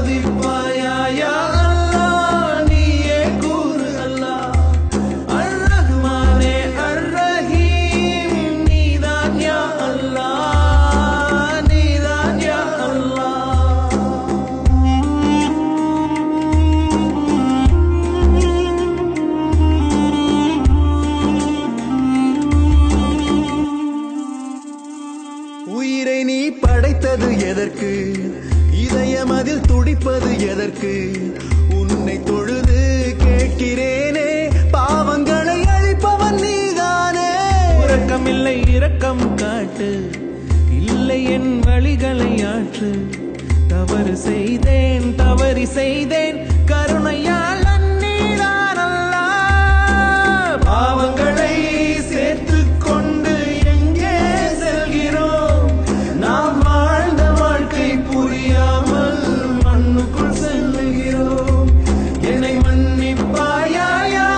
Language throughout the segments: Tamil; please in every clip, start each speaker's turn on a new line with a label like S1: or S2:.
S1: மதிப்பாயா யா அல்லாஹ் நீயே கூறு அல்லாஹ் அர் ரஹ்மானே அர் ரஹீம் நீதான் யா அல்லாஹ் நீதான் யா அல்லாஹ். உயிரை நீ படைத்தது எதற்கு? இதயம் அதில் துடிப்பது எதற்கு? உன்னை தொழுது கேட்கிறேனே, பாவங்களை அழிப்பவன் நீதானே. உறக்கமில்லை இரக்கம் காட்டு, இல்லை என் வழிகளை ஆற்று. தவறு செய்தேன் தவறி செய்தேன் கருணையால் நீதான் அல்லாஹ். பாவங்களை சேர்த்து கொண்டு எங்கே செல்கிறோம்? நாம் வாழ்ந்த வாழ்க்கை புரியாமல் மண்ணுக்குள் செல்லுகிறோம். என்னை மன்னிப்பாயா யா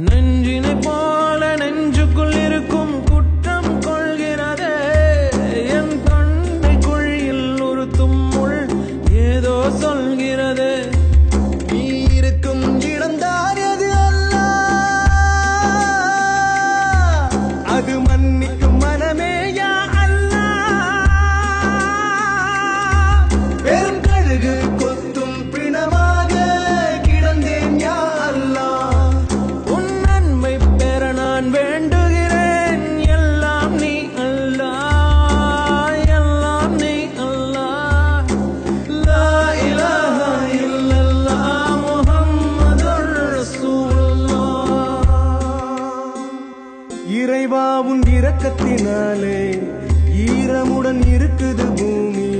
S1: நெஞ்சினை போல நெஞ்சுக்குள் இருக்கும் குற்றம் கொள்கிறதே. என் தொண்டை குழியில் உறுத்தும் முள் ஏதோ சொல்கிறது. நீ இருக்கும் இடம்தான் எது அல்லாஹ், அது மன்னிக்கும் மனமே யா அல்லாஹ். பெரும் கழுகு கொத்தும் பிணமாக கிடந்தேன் யா அல்லாஹ். உன் நன்மை பெற நான் வேண்டுகிறேன். எல்லாம் நீ அல்லாஹ், எல்லாம் நீ அல்லாஹ். லா இலாஹா இல்லல்லாஹ் முஹம்மதுர் ரசூலுல்லாஹ். இறைவா உன் இரக்கத்தினாலே ஈரமுடன் இருக்குது பூமி.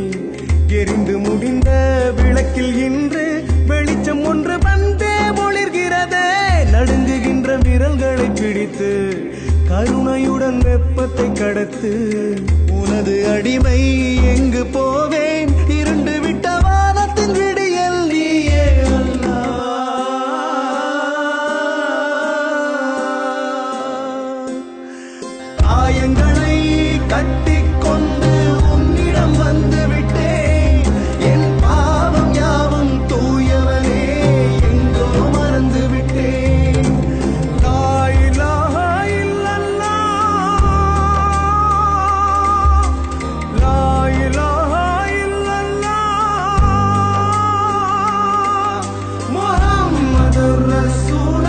S1: எரிந்து முடிந்த விளக்கில் இன்று வெளிச்சம் ஒன்று வந்தே ஒளிர்கிறதே. நடுங்குகின்ற விரல்களை பிடித்து கருணையுடன் வெப்பத்தை கடத்து. உனது அடிமை எங்கு போவேன்? இருண்டு விட்ட வானத்தின் விடியல் நீயே அல்லாஹ். காயங்களை கட்டிக்கொண்டு உன்னிடம் வந்து விட்டேன். என் பாவம் யாவும் தூயவனே எங்கோ மறந்து விட்டேன். லா இலாஹா இல்லல்லாஹ், லா இலாஹா இல்லல்லாஹ் முஹம்மதுர் ரசூலுல்லாஹ்.